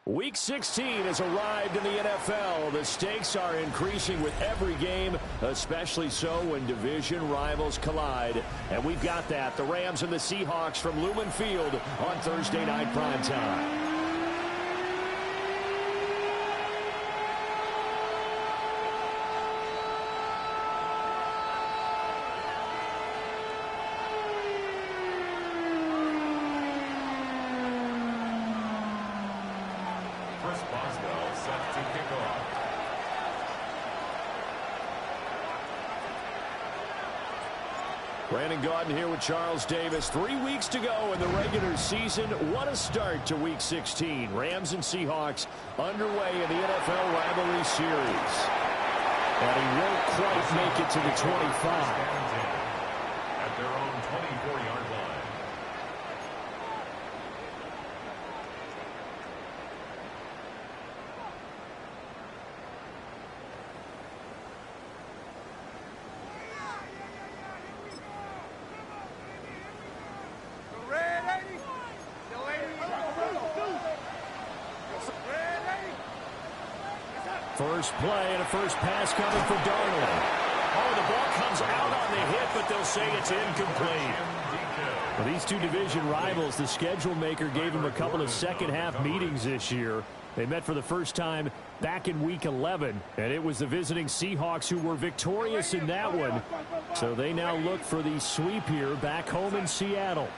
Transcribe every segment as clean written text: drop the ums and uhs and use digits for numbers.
Week 16 has arrived in the NFL. The stakes are increasing with every game, especially so when division rivals collide. And we've got that. The Rams and the Seahawks from Lumen Field on Thursday Night Primetime. Brandon Gaudin here with Charles Davis. 3 weeks to go in the regular season. What a start to Week 16. Rams and Seahawks underway in the NFL rivalry series. And he won't quite make it to the 25. At their own 24-yard line. First play and a first pass coming for Darnold. Oh, the ball comes out on the hit, but they'll say it's incomplete. Well, these two division rivals, the schedule maker gave them a couple of second-half meetings this year. They met for the first time back in Week 11, and it was the visiting Seahawks who were victorious in that one. So they now look for the sweep here back home in Seattle.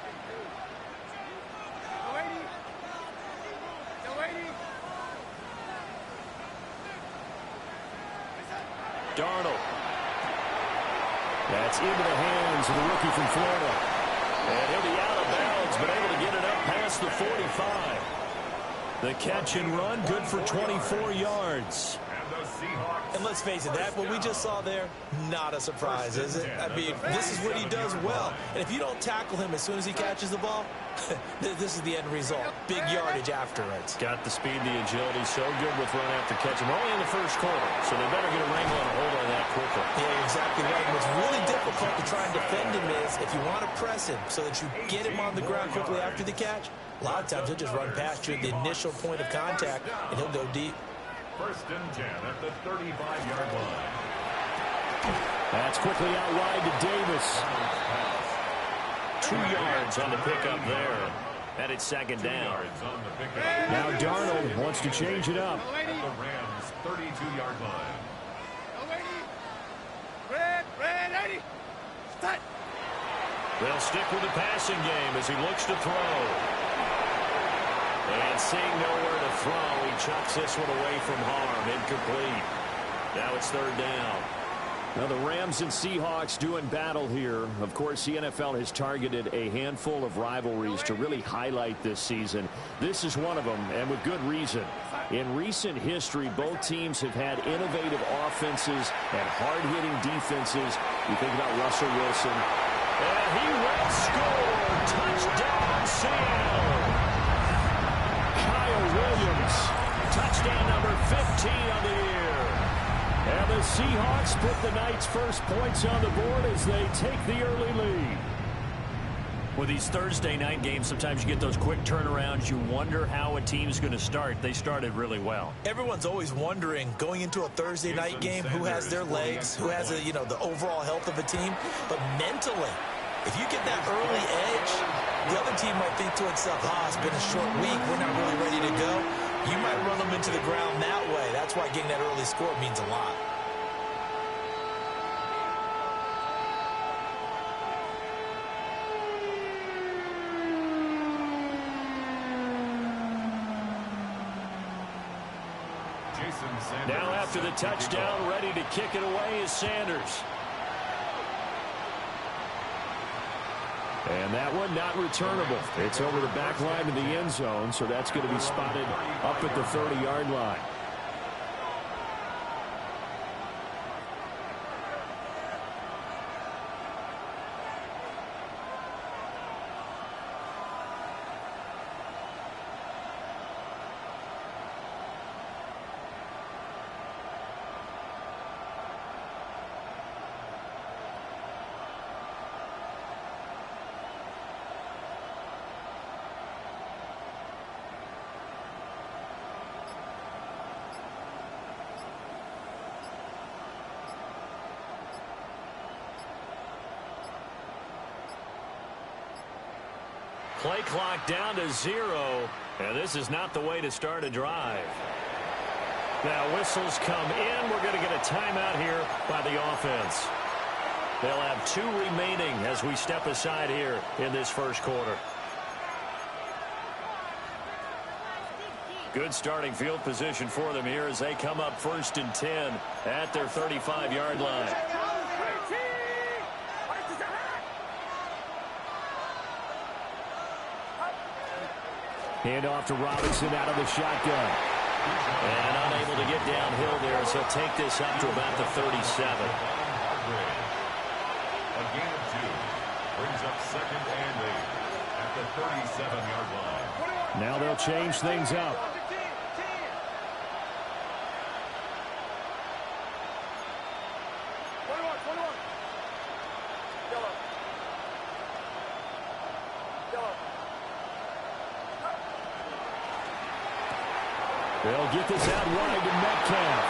Darnold. That's into the hands of the rookie from Florida. And he'll be out of bounds, but able to get it up past the 45. The catch and run, good for 24 yards. And let's face it, that what we just saw there, not a surprise, is it? I mean, this is what he does well. And if you don't tackle him as soon as he catches the ball, this is the end result. Big yardage afterwards. Got the speed, the agility, so good with run after catch. And we're only in the first quarter, so they better get a wrangle and a hold on that quickly. Yeah, exactly right. And what's really difficult to try and defend him is if you want to press him so that you get him on the ground quickly after the catch, a lot of times he'll just run past you at the initial point of contact, and he'll go deep. First and 10 at the 35-yard line. That's quickly out wide to Davis. 2 yards on the pickup there. And it's second down. Now Darnold wants to change it up. At the Rams' 32-yard line. They'll stick with the passing game as he looks to throw. And seeing nowhere to throw, he chucks this one away from harm. Incomplete. Now it's third down. Now the Rams and Seahawks doing battle here. Of course, the NFL has targeted a handful of rivalries to really highlight this season. This is one of them, and with good reason. In recent history, both teams have had innovative offenses and hard-hitting defenses. You think about Russell Wilson. And he will score. Touchdown, Seattle. Kyle Williams. Touchdown number 15 on the year. And the Seahawks put the night's first points on the board as they take the early lead. With these Thursday night games, sometimes you get those quick turnarounds. You wonder how a team's going to start. They started really well. Everyone's always wondering, going into a Thursday night game, who has their legs, who has the overall health of a team. But mentally, if you get that early edge, the other team might think to itself, it's been a short week, we're not really ready to go. You might run them into the ground that way. That's why getting that early score means a lot. Now after the touchdown, ready to kick it away is Sanders. And that one not returnable. It's over the back line of the end zone, so that's going to be spotted up at the 30-yard line. Play clock down to 0, and this is not the way to start a drive. Now whistles come in. We're going to get a timeout here by the offense. They'll have 2 remaining as we step aside here in this first quarter. Good starting field position for them here as they come up 1st and 10 at their 35-yard line. Hand off to Robinson out of the shotgun. And unable to get downhill there, so he'll take this up to about the 37. A gain of 2 brings up 2nd and 8 at the 37-yard line. Now they'll change things up. They'll get this out wide to Metcalf.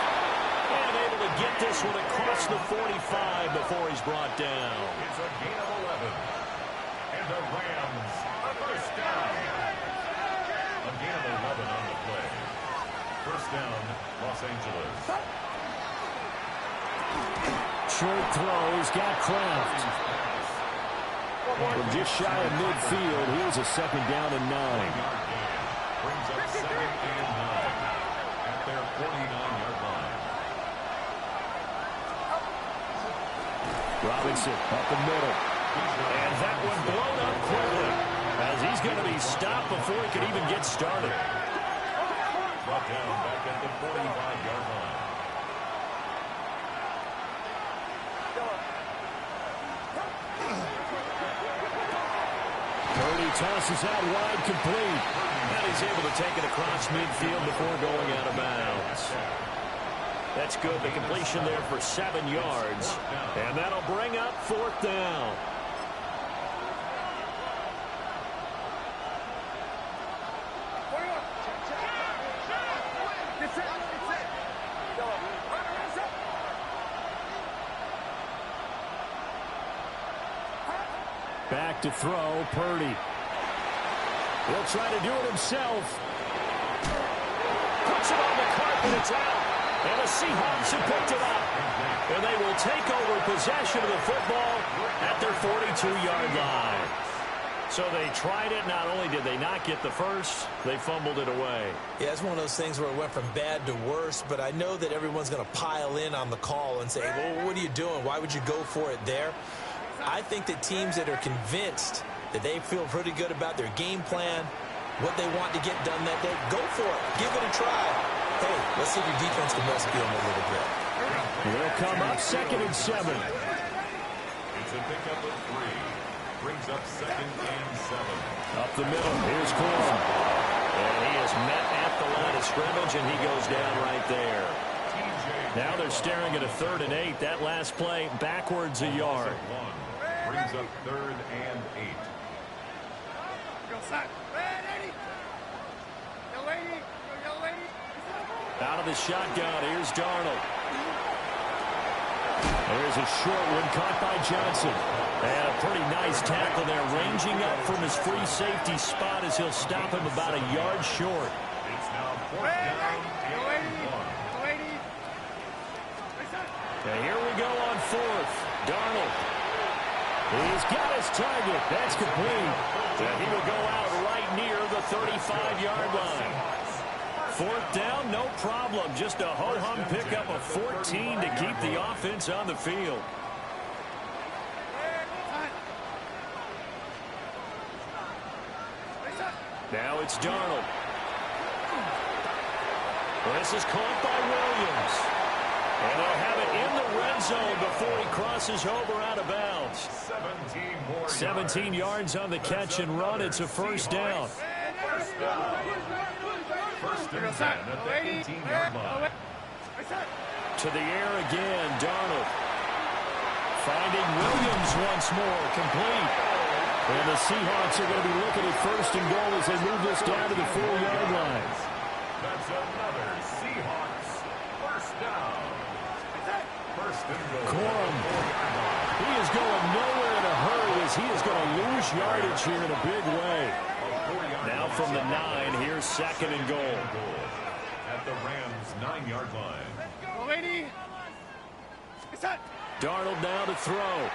And able to get this one across the 45 before he's brought down. It's a gain of 11. And the Rams a first down. A gain of 11 on the play. First down, Los Angeles. Short throw. He's got Kraft. From just shy of midfield, here's a 2nd down and 9. Brings up 2nd and 9 at their 49-yard line. Robinson up the middle. And that one blown up quickly as he's going to be stopped before he could even get started. Brought down back at the 45-yard line. Purdy tosses out wide, complete. And he's able to take it across midfield before going out of bounds. That's good. The completion there for 7 yards. And that'll bring up 4th down. Back to throw, Purdy. He'll try to do it himself. Puts it on the carpet, it's out. And the Seahawks have picked it up. And they will take over possession of the football at their 42-yard line. So they tried it. Not only did they not get the first, they fumbled it away. Yeah, it's one of those things where it went from bad to worse, but I know that everyone's going to pile in on the call and say, well, what are you doing? Why would you go for it there? I think that teams that are convinced that they feel pretty good about their game plan, what they want to get done that day, go for it. Give it a try. Hey, let's see if your defense can rescue them a little bit. They'll come up 2nd and 7. It's a pickup of 3. Brings up 2nd and 7. Up the middle. Here's Corum. And he is met at the line of scrimmage, and he goes down right there. Now they're staring at a 3rd and 8. That last play backwards a yard. Brings up 3rd and 8. Out of the shotgun, here's Darnold. There's a short one caught by Johnson. And a pretty nice tackle there, ranging up from his free safety spot as he'll stop him about a yard short. It's now 4th down and 1. And here we go on 4th. Darnold. He's got his target. That's complete. And he will go out right near the 35-yard line. 4th down, no problem. Just a ho-hum pickup of 14 to keep the offense on the field. Now it's Darnold. This is caught by Williams. And they'll have it in the red zone before he crosses over out of bounds. 17 yards on the catch and run. It's a 1st down. First and 10 at the 18-yard line. To the air again, Darnold. Finding Williams once more, complete. And the Seahawks are going to be looking at 1st and goal as they move this down to the 4-yard line. That's another Seahawks 1st down. 1st and goal. Corum. He is going nowhere in a hurry as as he is going to lose yardage here in a big way. Now from the 9, here's second and goal. At the Rams' 9-yard line. Go, lady. Darnold now to throw.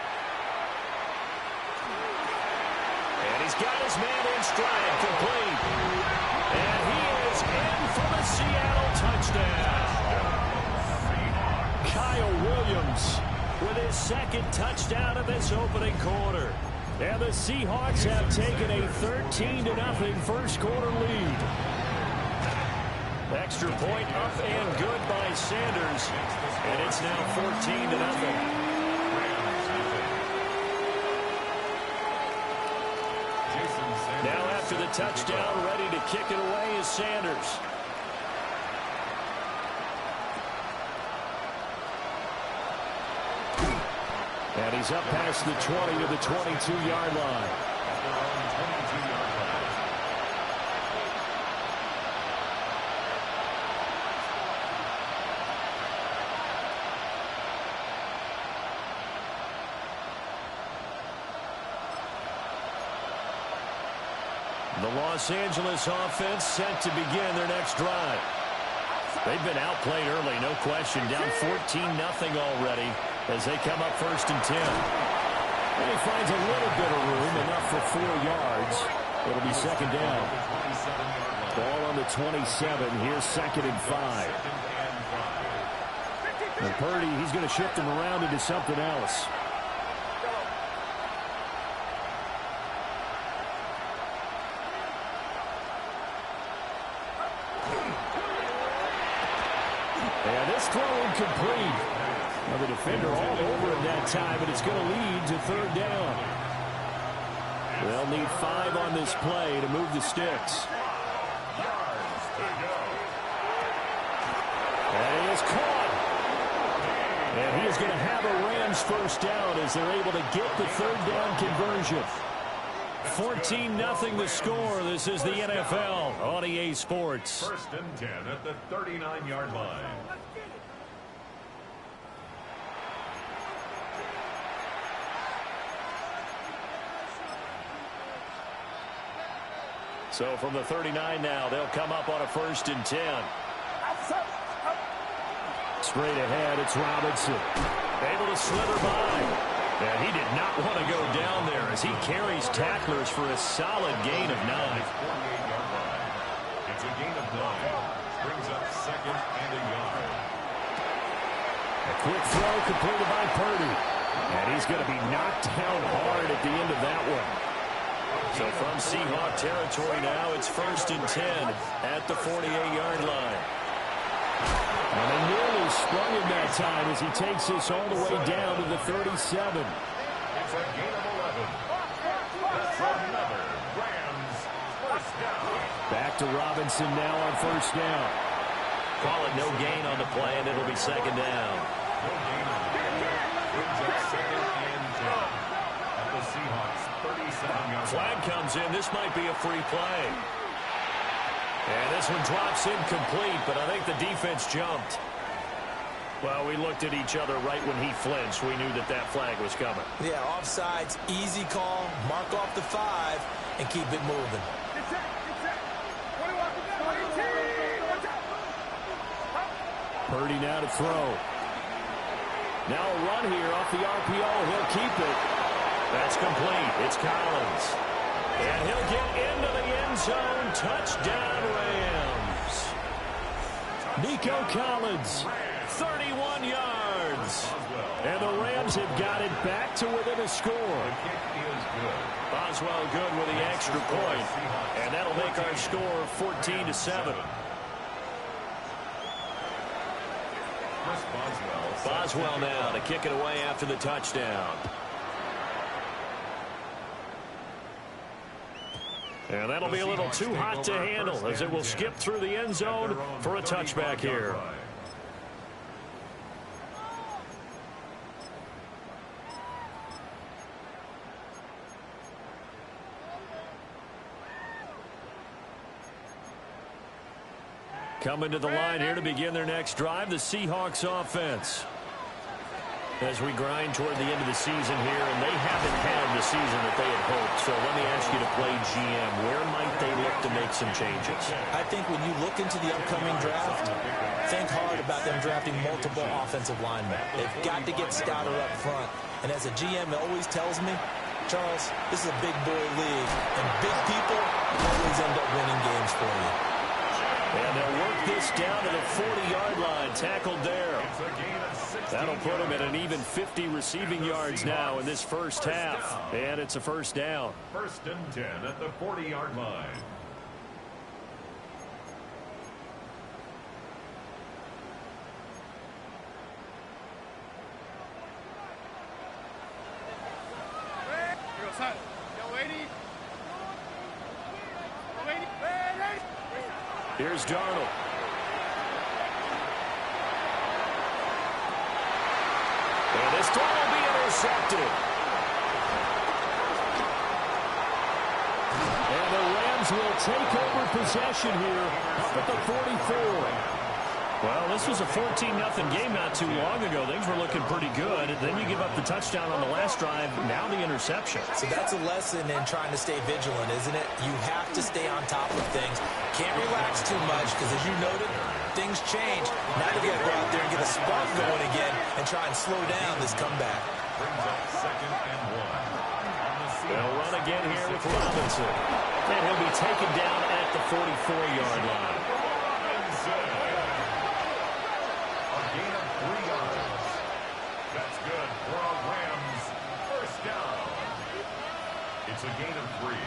And he's got his man in stride, complete. And he is in for the Seattle touchdown. Kyle Williams with his second touchdown of this opening quarter. And the Seahawks have taken a 13-0 first quarter lead. Extra point up and good by Sanders. And it's now 14-0. Now after the touchdown, ready to kick it away is Sanders. And he's up past the 20 to the 22-yard line. The Los Angeles offense set to begin their next drive. They've been outplayed early, no question. Down 14-0 already as they come up first and 10. And he finds a little bit of room, enough for 4 yards. It'll be second down. Ball on the 27. Here's second and 5. And Purdy, he's going to shift him around into something else. And this throw incomplete. Now the defender all over him that time, but it's going to lead to third down. They'll need 5 on this play to move the sticks. And it is caught. And he is going to have a Rams first down as they're able to get the third down conversion. 14-0 the score. This is the NFL on EA Sports. First and 10 at the 39-yard line. So from the 39 now, they'll come up on a first and 10. Straight ahead, it's Robinson. Able to slither by. And he did not want to go down there as he carries tacklers for a solid gain of 9. 48-yard line. It's a gain of 9. Brings up second and a yard. A quick throw completed by Purdy. And he's going to be knocked down hard at the end of that one. So from Seahawk territory now, it's first and 10 at the 48-yard line. And they nearly sprung him that time as he takes this all the way down to the 37. It's a gain of 11. That's another Rams first down. Back to Robinson now on first down. Call it no gain on the play, and it'll be second down. No gain on the play. Brings up second and 10 at the Seahawks 37-yard line. Flag comes in. This might be a free play. And this one drops incomplete, but I think the defense jumped. Well, we looked at each other right when he flinched. We knew that that flag was coming. Yeah, offsides, easy call, mark off the 5, and keep it moving. Purdy now to throw. Now a run here off the RPO. He'll keep it. That's complete. It's Collins. And he'll get into the end zone. Touchdown, Rams. Nico Collins, 31 yards. And the Rams have got it back to within a score. Boswell good with the extra point. And that'll make our score 14-7. Boswell now to kick it away after the touchdown. And that'll be a little too hot to handle as it will skip through the end zone for a touchback here. Coming to the line here to begin their next drive, the Seahawks offense. as we grind toward the end of the season here, and they haven't had the season that they had hoped. So let me ask you to play GM. Where might they look to make some changes? I think when you look into the upcoming draft, think hard about them drafting multiple offensive linemen. They've got to get stouter up front. And as a GM always tells me, Charles, this is a big boy league, and big people always end up winning games for you. And they'll work this down to the 40-yard line. Tackled there. That'll put him at an even 50 receiving yards now in this first half. And it's a first down. 1st and 10 at the 40-yard line. Here's Darnold. And this time will be intercepted. And the Rams will take over possession here up at the 44. Well, this was a 14-0 game not too long ago. Things were looking pretty good. And then you give up the touchdown on the last drive. Now the interception. So that's a lesson in trying to stay vigilant, isn't it? You have to stay on top of things. Can't relax too much because, as you noted, things change. Now you got to go out there and get a spark going again and try and slow down this comeback. Brings up 2nd and 1. They'll run again here with Robinson. And he'll be taken down at the 44-yard line. A gain of 3 yards. That's good for a Rams 1st down. It's a gain of 3.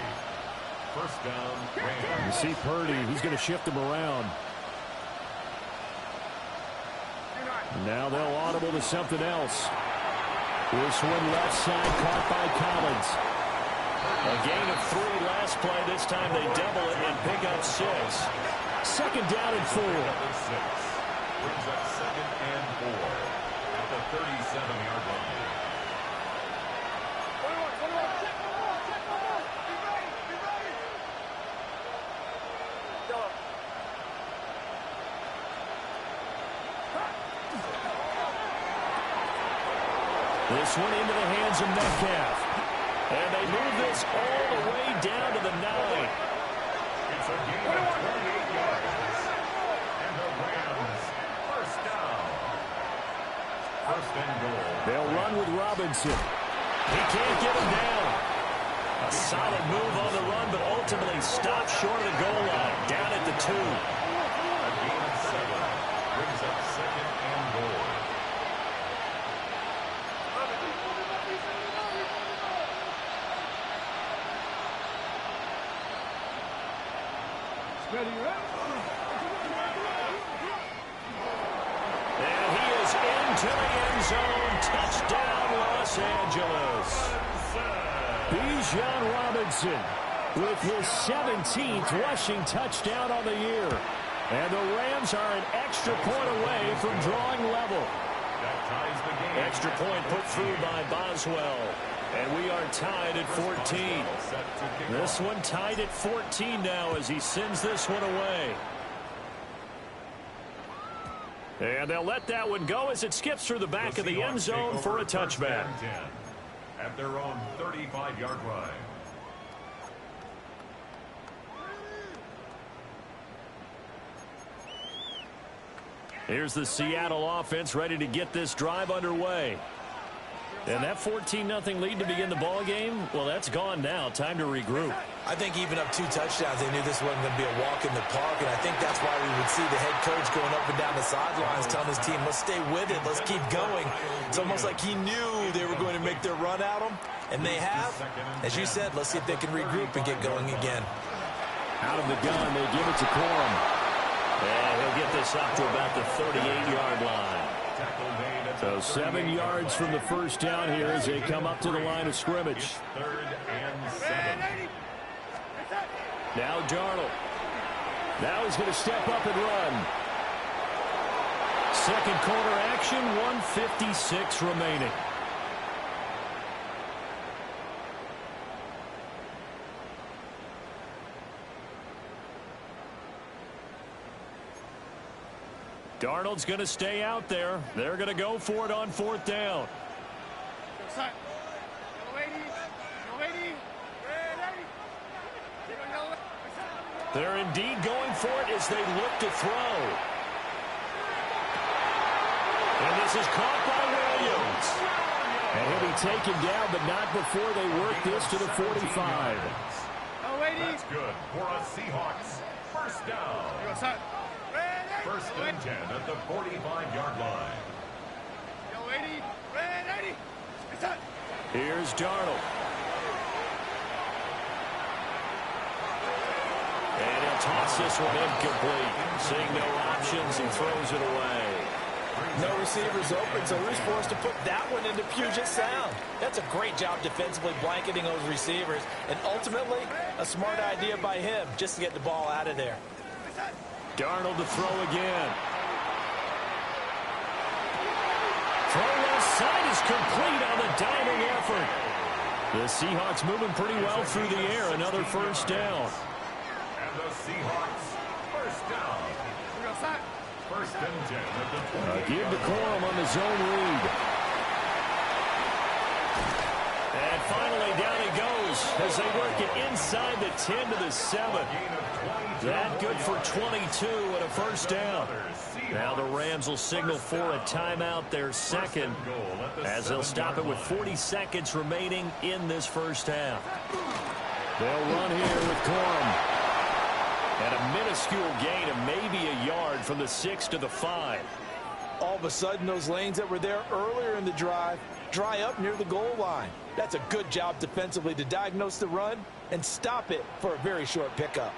1st down, Rams. You see Purdy, he's going to shift him around. Now they'll audible to something else. This one left side caught by Collins. A gain of 3 last play. This time they double it and pick up 6. 2nd down and 4. Brings up 2nd and 4 at the 37-yard line. This one into the hands of Metcalf. And they move this all the way down to the 9. It's a gain of 28 yards. And the Rams 1st down. 1st and goal. They'll run with Robinson. He can't get him down. A solid move on the run, but ultimately stopped short of the goal line. Down at the 2. A gain of 7. Brings up 2nd and goal. And he is into the end zone. Touchdown, Los Angeles. Bijan Robinson with his 17th rushing touchdown on the year. And the Rams are an extra point away from drawing level. That ties the game. Extra point put through by Boswell. And we are tied at 14. This one tied at 14 now as he sends this one away. And they'll let that one go as it skips through the back of the end zone for a touchback. At their own 35-yard line. Here's the Seattle offense ready to get this drive underway. And that 14-0 lead to begin the ball game, well, that's gone now. Time to regroup. I think even up 2 touchdowns, they knew this wasn't going to be a walk in the park, and I think that's why we would see the head coach going up and down the sidelines telling his team, let's stay with it, let's keep going. It's almost like he knew they were going to make their run at him, and they have. As you said, let's see if they can regroup and get going again. Out of the gun, they give it to Corum. And he'll get this up to about the 38-yard line. So 7 yards from the first down here as they come up to the line of scrimmage. 3rd and 7. Now Darnold. Now he's going to step up and run. Second quarter action, 1:56 remaining. Darnold's going to stay out there. They're going to go for it on 4th down. They're indeed going for it as they look to throw. And this is caught by Williams. And he'll be taken down, but not before they work this to the 45. That's good for a Seahawks first down. First and 10 at the 45-yard line. Here's Darnold. And he'll toss this one incomplete. Seeing no options, he throws it away. No receivers open, so he's forced to put that one into Puget Sound. That's a great job defensively blanketing those receivers, and ultimately a smart idea by him just to get the ball out of there. Darnold to throw again. Throw left side is complete on the diving effort. The Seahawks moving pretty well through the air. Another first down. And the Seahawks first down. First and 10 at the 20. Give to Corum on the zone read. And finally down he goes as they work it inside the 10 to the 7. That good for 22 and a first down. Now the Rams will signal for a timeout, their second, as they'll stop it with 40 seconds remaining in this first half. They'll run here with Corum. And a minuscule gain of maybe a yard from the 6 to the 5. All of a sudden, those lanes that were there earlier in the drive dry up near the goal line. That's a good job defensively to diagnose the run and stop it for a very short pickup.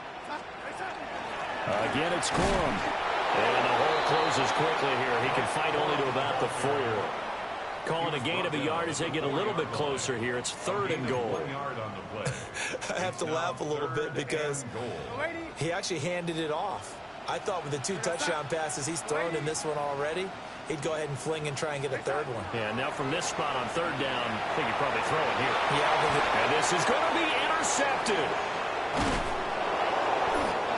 Again, it's Corum. And the hole closes quickly here. He can fight only to about the 4. Calling a gain of a yard as they get a little bit closer here. It's 3rd and goal. I have to laugh a little bit because he actually handed it off. I thought with the 2 touchdown passes he's thrown in this one already, he'd go ahead and fling and try and get a 3rd one. Yeah, now from this spot on 3rd down, I think he'd probably throw it here. Yeah, and this is going to be intercepted.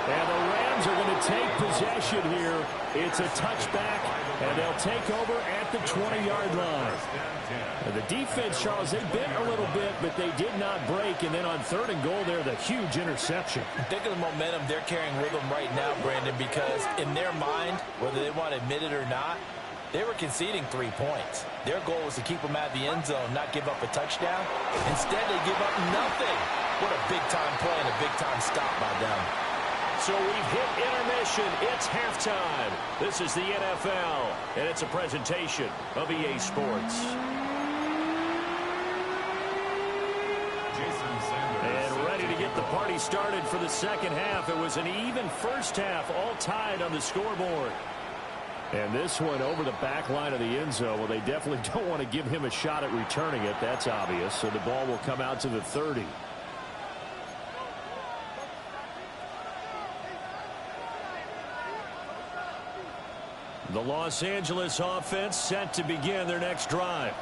And the Rams are going to take possession here. It's a touchback, and they'll take over at the 20-yard line. And the defense, Charles, they bent a little bit, but they did not break. And then on 3rd and goal there, the huge interception. Think of the momentum they're carrying with them right now, Brandon, because in their mind, whether they want to admit it or not, they were conceding 3 points. Their goal was to keep them out of the end zone, not give up a touchdown. Instead, they give up nothing. What a big-time play and a big-time stop by them. So we've hit intermission. It's halftime. This is the NFL, and it's a presentation of EA Sports. And ready to get the party started for the second half. It was an even first half, all tied on the scoreboard. And this one over the back line of the end zone. Well, they definitely don't want to give him a shot at returning it. That's obvious. So the ball will come out to the 30. The Los Angeles offense set to begin their next drive.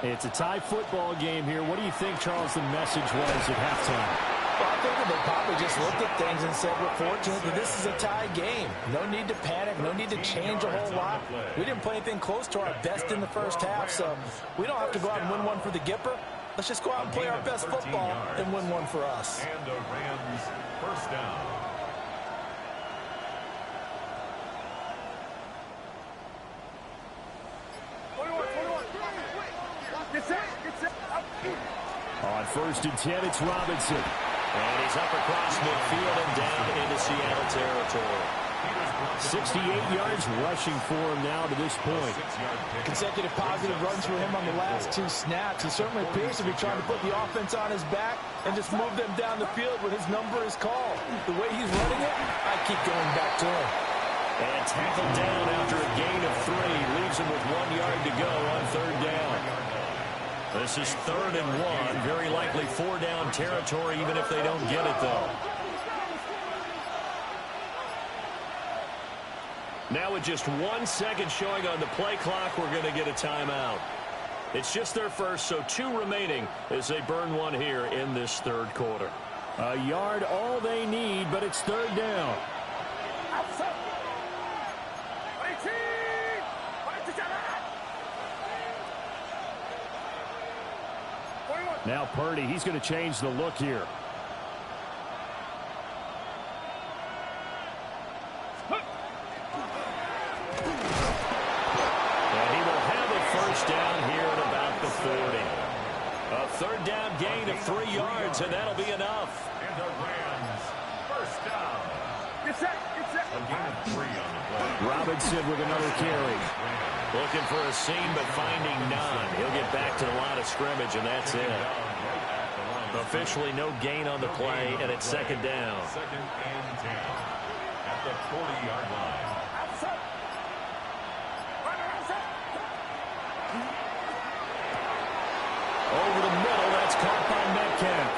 It's a tie football game here. What do you think, Charles, the message was at halftime? Well, I think that they probably just looked at things and said, we're fortunate that this is a tie game. No need to panic. No need to change a whole lot. We didn't play anything close to our best in the first half, so we don't have to go out and win one for the Gipper. Let's just go out and play our best football and win one for us. And the Rams first down. On 1st and 10, it's Robinson. And he's up across midfield and down into Seattle territory. 68 yards rushing for him now to this point. Consecutive positive runs for him on the last 2 snaps. He certainly appears to be trying to put the offense on his back and just move them down the field when his number is called. The way he's running it, I keep going back to him. And tackled down after a gain of 3. Leaves him with 1 yard to go on 3rd down. This is 3rd and 1. Very likely 4-down territory, even if they don't get it, though. Now with just 1 second showing on the play clock, we're going to get a timeout. It's just their first, so 2 remaining as they burn 1 here in this 3rd quarter. A yard all they need, but it's 3rd down. Now Purdy, he's going to change the look here. And he will have a first down here at about the 40. A third down gain of 3 yards, and that'll be enough. And the Rams, first down. Get set. A gain of 3 on the play. Robinson with another carry. Looking for a seam, but finding none. He'll get back to the line of scrimmage, and that's it. Officially no gain on the play, and it's second down. Second and 10 at the 40-yard line. Over the middle, that's caught by Metcalf.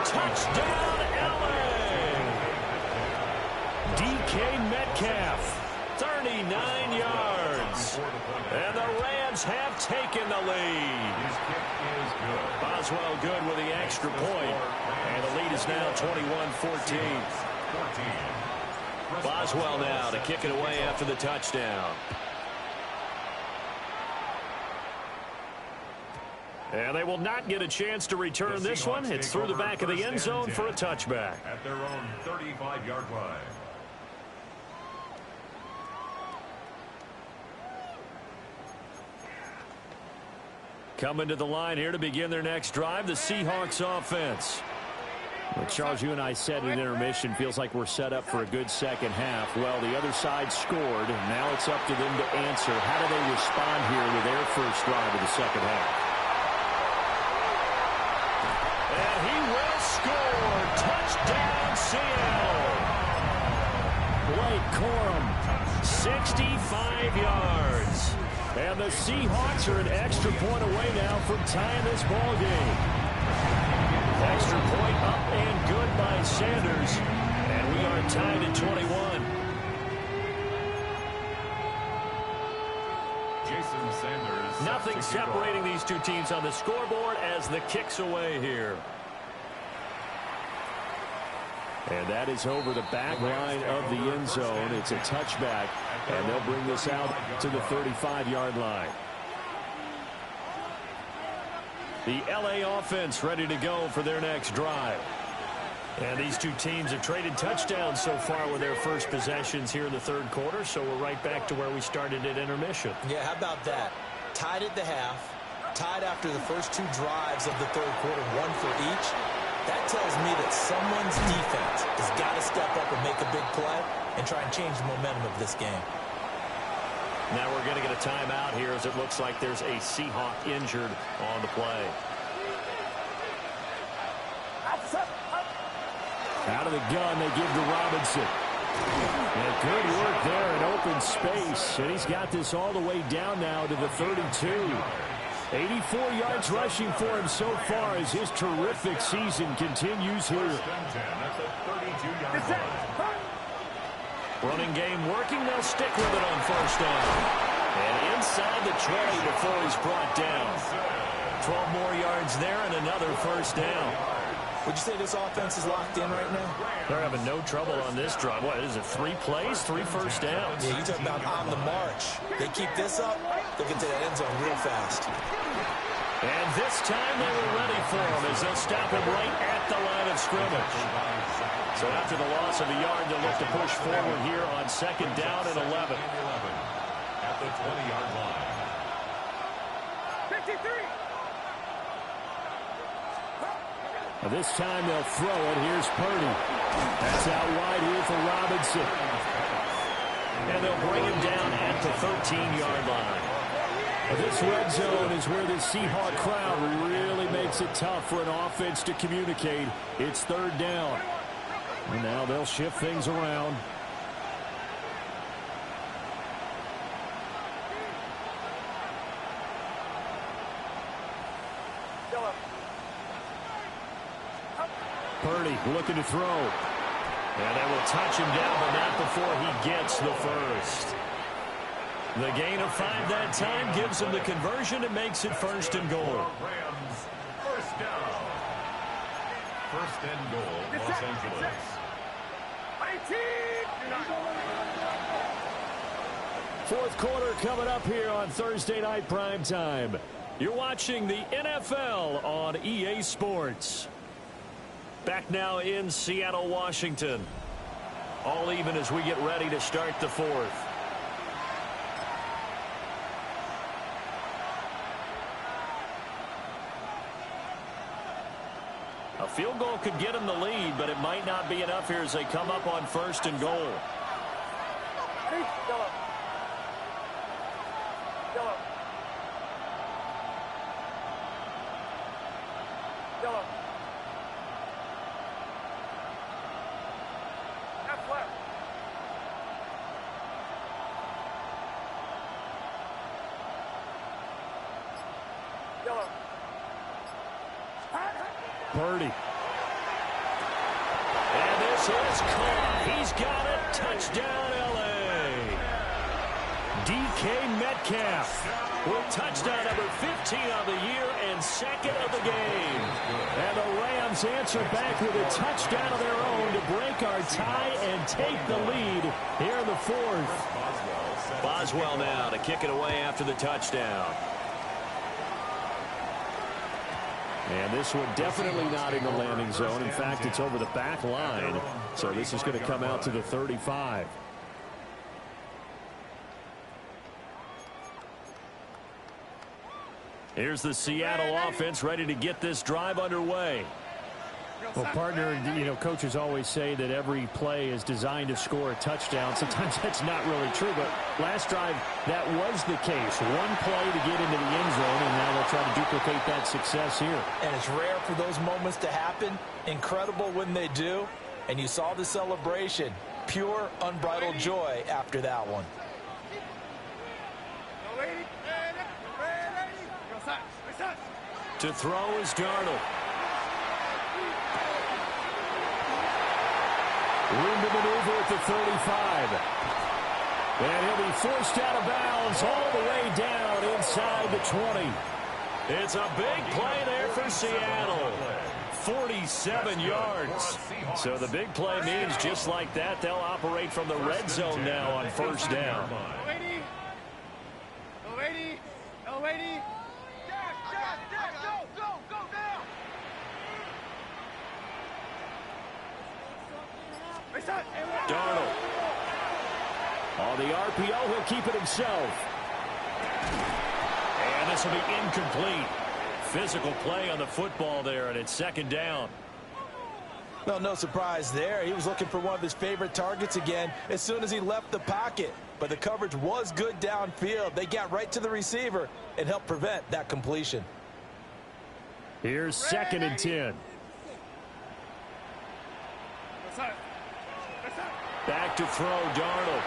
Touchdown, LA! DK Metcalf, 39 yards. And the Rams have taken the lead. His kick is good. Boswell good with the extra point. And the lead is now 21-14. Boswell now to kick it away after the touchdown. And they will not get a chance to return this one. It's through the back of the end zone for a touchback. At their own 35-yard line. Coming to the line here to begin their next drive, the Seahawks offense. Well, Charles, you and I said in intermission, feels like we're set up for a good second half. Well, the other side scored. Now it's up to them to answer. How do they respond here with their first drive of the second half? And he will score. Touchdown, Seattle. Blake Corum, 65 yards. And the Seahawks are an extra point away now from tying this ball game. Extra point up and good by Sanders. And we are tied at 21. Jason Sanders. Nothing separating these two teams on the scoreboard as the kick's away here. And that is over the back line of the end zone. It's a touchback, and they'll bring this out to the 35-yard line. The LA offense ready to go for their next drive. And these two teams have traded touchdowns so far with their first possessions here in the third quarter, so we're right back to where we started at intermission. Yeah, how about that? Tied at the half, tied after the first 2 drives of the third quarter, 1 for each. That tells me that someone's defense has got to step up and make a big play and try and change the momentum of this game. Now we're going to get a timeout here as it looks like there's a Seahawk injured on the play. Out of the gun, they give to Robinson. And good work there in open space. And he's got this all the way down now to the 32. 84 yards rushing for him so far as his terrific season continues here. Running game working. They'll stick with it on first down. And inside the 20 before he's brought down. 12 more yards there and another first down. Would you say this offense is locked in right now? They're having no trouble on this drive. What is it, 3 plays, 3 first downs? Yeah, you talk about on the march. They keep this up, they'll get to that end zone real fast. And this time they were ready for him as they'll stop him right at the line of scrimmage. So after the loss of a yard, they'll look to push forward here on second down and 11. At the 20-yard line. 53. This time they'll throw it. Here's Purdy. That's out wide here for Robinson. And they'll bring him down at the 13-yard line. This red zone is where the Seahawk crowd really makes it tough for an offense to communicate. It's third down. And now they'll shift things around. Purdy looking to throw. And they will touch him down, but not before he gets the first. The gain of 5 that time gives him the conversion and makes it first and goal. Rams, first down. First and goal, Los Angeles. 4th quarter coming up here on Thursday Night Primetime. You're watching the NFL on EA Sports. Back now in Seattle, Washington. All even as we get ready to start the fourth. A field goal could get them the lead, but it might not be enough here as they come up on 1st and goal. Purdy. And this is caught. He's got it. Touchdown, L.A. DK Metcalf with touchdown number 15 on the year and 2nd of the game. And the Rams answer back with a touchdown of their own to break our tie and take the lead here in the 4th. Boswell now to kick it away after the touchdown. And this one definitely not in the landing zone. In fact, it's over the back line. So this is going to come out to the 35. Here's the Seattle offense ready to get this drive underway. Well, partner, you know, coaches always say that every play is designed to score a touchdown. Sometimes that's not really true, but last drive, that was the case. One play to get into the end zone, and now they'll try to duplicate that success here. And it's rare for those moments to happen. Incredible when they do. And you saw the celebration. Pure, unbridled joy after that one. To throw is Darnold. Room to maneuver at the 35. And he'll be forced out of bounds all the way down inside the 20. It's a big play there for Seattle. 47 yards. So the big play means just like that, they'll operate from the red zone now on 1st down. Darnold. On the RPO, he'll keep it himself. And this will be incomplete. Physical play on the football there, and it's 2nd down. Well, no surprise there. He was looking for one of his favorite targets again as soon as he left the pocket. But the coverage was good downfield. They got right to the receiver and helped prevent that completion. Here's 2nd and 10. Back to throw, Darnold.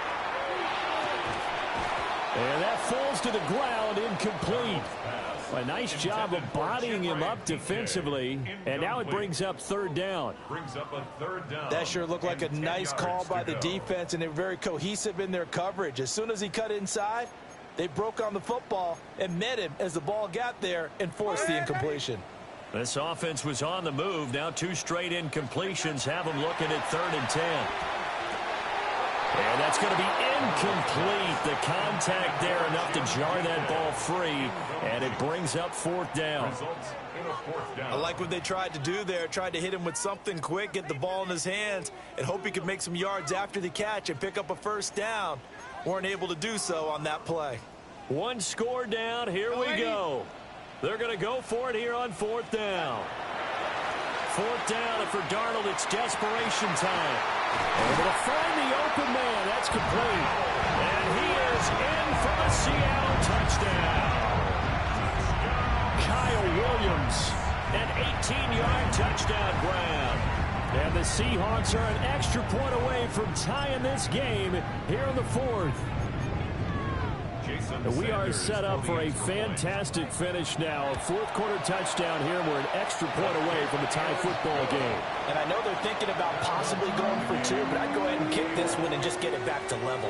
And that falls to the ground, incomplete. A nice job of bodying him up defensively, and now it brings up 3rd down. That sure looked like a nice call by the defense, and they were very cohesive in their coverage. As soon as he cut inside, they broke on the football and met him as the ball got there and forced the incompletion. This offense was on the move. Now 2 straight incompletions have them looking at 3rd and 10. And that's going to be incomplete. The contact there enough to jar that ball free, and it brings up 4th down. I like what they tried to do there. Tried to hit him with something quick, get the ball in his hands, and hope he could make some yards after the catch and pick up a 1st down. Weren't able to do so on that play. 1 score down. Here we go. They're going to go for it here on 4th down. 4th down, and for Darnold, it's desperation time. Able to find the open man. That's complete. And he is in for the Seattle touchdown. Kyle Williams, an 18-yard touchdown grab. And the Seahawks are an extra point away from tying this game here in the 4th. We are set up for a fantastic finish now. A 4th quarter touchdown here. We're an extra point away from a tie football game. And I know they're thinking about possibly going for 2, but I'd go ahead and kick this one and just get it back to level.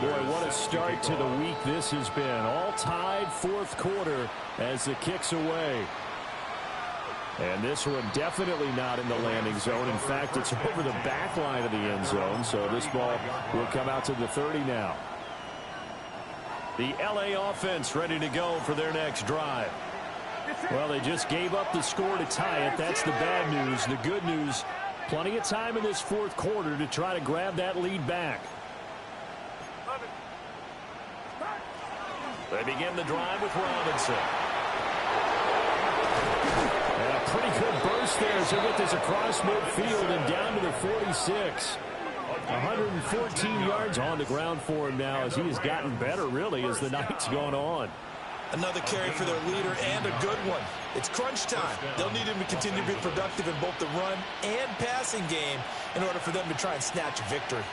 Boy, what a start to the week this has been. All tied 4th quarter as the kick's away. And this one definitely not in the landing zone. In fact, it's over the back line of the end zone. So this ball will come out to the 30 now. The LA offense ready to go for their next drive. Well, they just gave up the score to tie it. That's the bad news. The good news, plenty of time in this fourth quarter to try to grab that lead back. They begin the drive with Robinson. And a pretty good burst there as they get this across midfield and down to the 46. 114 yards on the ground for him now as he has gotten better, really, as the night's gone on. Another carry for their leader and a good one. It's crunch time. They'll need him to continue to be productive in both the run and passing game in order for them to try and snatch a victory.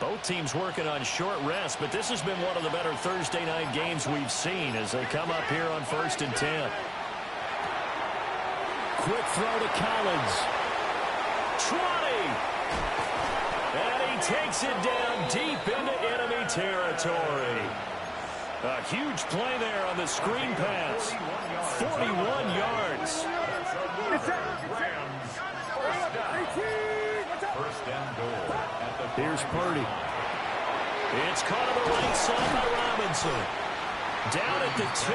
Both teams working on short rest, but this has been one of the better Thursday night games we've seen as they come up here on 1st and 10. Quick throw to Collins. 20. And he takes it down deep into enemy territory. A huge play there on the screen pass. 41 yards. First and goal. Here's Purdy. It's caught on the right side by Robinson. Down at the 2.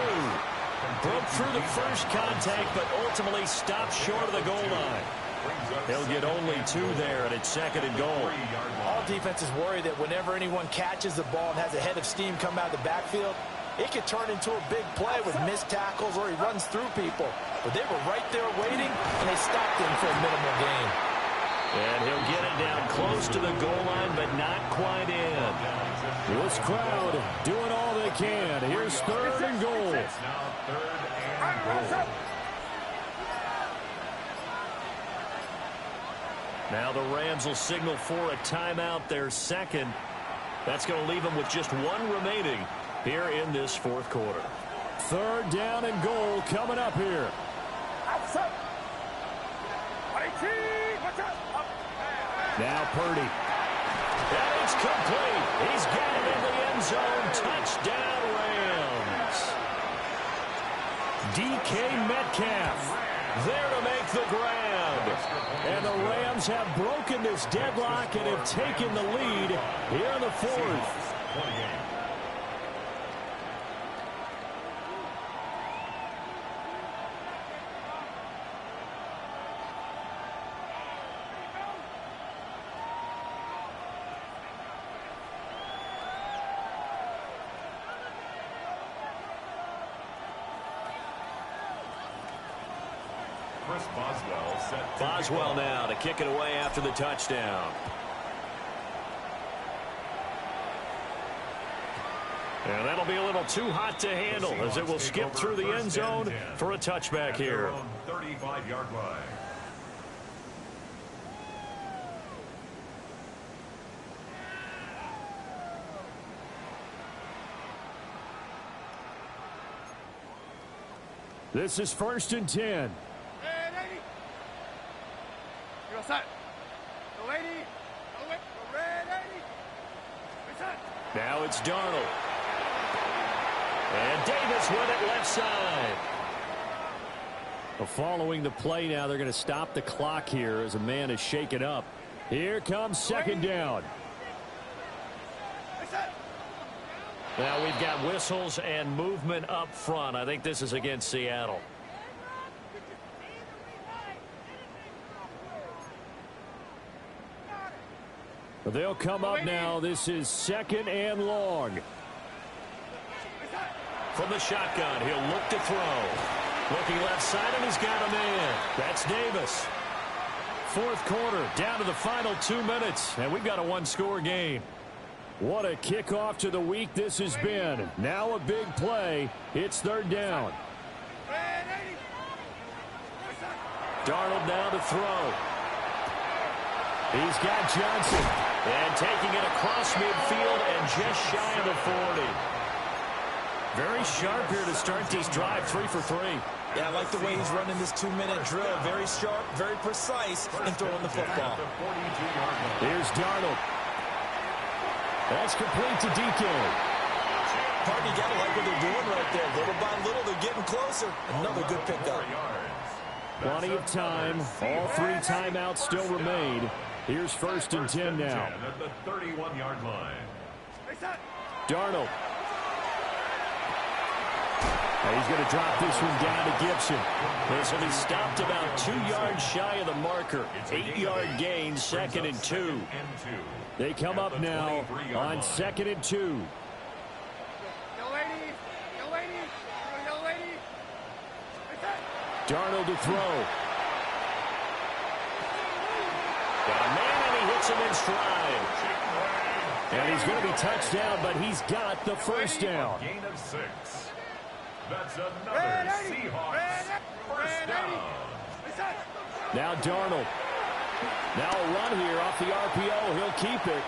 Broke through the first contact, but ultimately stopped short of the goal line. He'll get only 2 there, and it's 2nd and goal. All defenses worry that whenever anyone catches the ball and has a head of steam come out of the backfield, it could turn into a big play with missed tackles or he runs through people. But they were right there waiting, and they stopped him for a minimal gain. And he'll get it down close to the goal line, but not quite in. This crowd doing all they can. Here's 3rd and goal. It's now 3rd and goal. Now the Rams will signal for a timeout, their second. That's going to leave them with just 1 remaining here in this 4th quarter. 3rd down and goal coming up here. Now Purdy. And it's complete. He's got it in the end zone. Touchdown, Rams. DK Metcalf there to make the grab. And the Rams have broken this deadlock and have taken the lead here in the 4th. Boswell now to kick it away after the touchdown. And that'll be a little too hot to handle as it will skip through the end zone for a touchback here. 35-yard line. This is 1st and 10. Now it's Darnold. And Davis with it left side. Well, following the play now, they're going to stop the clock here as a man is shaken up. Here comes 2nd down. Now we've got whistles and movement up front. I think this is against Seattle. They'll come up now. This is 2nd and long. From the shotgun, he'll look to throw. Looking left side, and he's got a man. That's Davis. 4th quarter, down to the final 2 minutes, and we've got a 1-score game. What a kickoff to the week this has been. Now a big play. It's 3rd down. Darnold now to throw. He's got Johnson. And taking it across midfield and just shy of the 40. Very sharp here to start this drive, 3 for 3. Yeah, I like the way he's running this 2-minute drill. Very sharp, very precise in throwing the football. Here's Darnold. That's complete to DK. Pardon, you got to like what they're doing right there. Little by little, they're getting closer. Another good pickup. Plenty of time. All 3 timeouts still remain. Here's 1st and 10 now. At the 31-yard line. Darnold. And he's going to drop this one down to Gibson. This will be stopped about 2 yards shy of the marker. 8-yard gain, 2nd and 2. They come up now on 2nd and 2. Darnold to throw. Got a man, and he hits him in stride. And he's going to be touched down, but he's got the first down. Gain of 6. That's another Seahawks first down. Now Darnold. Now a run here off the RPO. He'll keep it.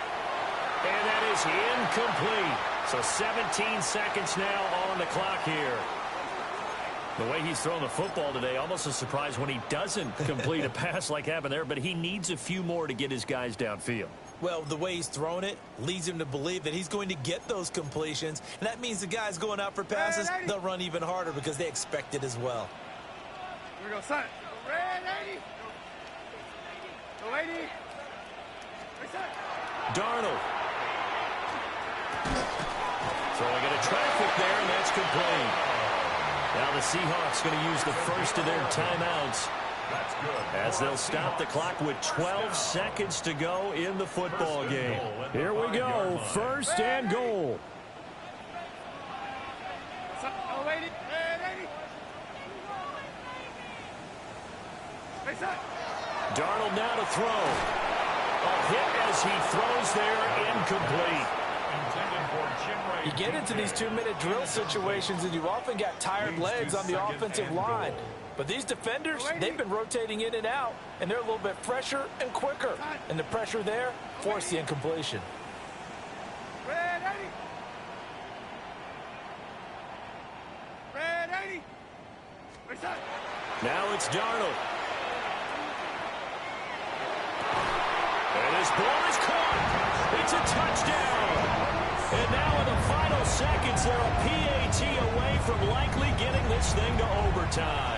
And that is incomplete. So 17 seconds now on the clock here. The way he's throwing the football today, almost a surprise when he doesn't complete a pass like happened there, but he needs a few more to get his guys downfield. Well, the way he's thrown it leads him to believe that he's going to get those completions. And that means the guys going out for passes, they'll run even harder because they expect it as well. Here we go, son. Red 80. Go 80. Reset. Darnold. Throwing into traffic there, and that's complete. Now the Seahawks going to use the first of their timeouts as they'll stop the clock with 12 seconds to go in the football game. Here we go, 1st and goal. Darnold now to throw. A hit as he throws there, incomplete. You get into these 2-minute drill situations and you often got tired legs on the offensive line. But these defenders, they've been rotating in and out, and they're a little bit fresher and quicker. And the pressure there forced the incompletion. Red 80. Red 80. Reset. Now it's Darnold. And his ball is caught. It's a touchdown. And now in the final seconds, they're a PAT away from likely getting this thing to overtime.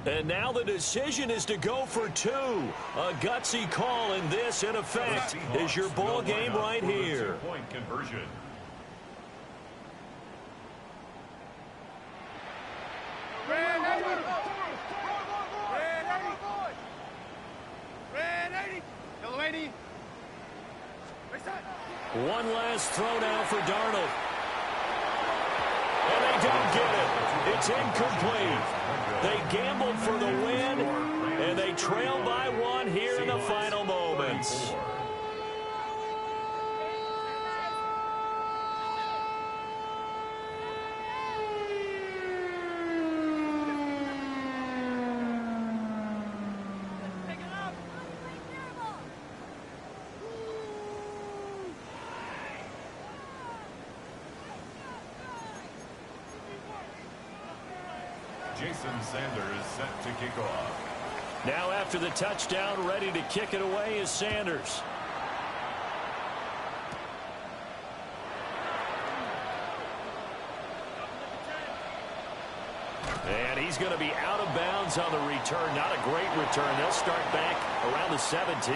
And now the decision is to go for 2. A gutsy call, and this, in effect, is your ball game right here. Point conversion. Red 80. Red 80. Red 80. Yellow 80. Reset. One last throw now for Darnold. And they don't get it. It's incomplete. They gambled for the win, and they trail by 1 here in the final moments. Jason Sanders set to kick off. Now after the touchdown, ready to kick it away is Sanders. And he's going to be out of bounds on the return. Not a great return. They'll start back around the 17.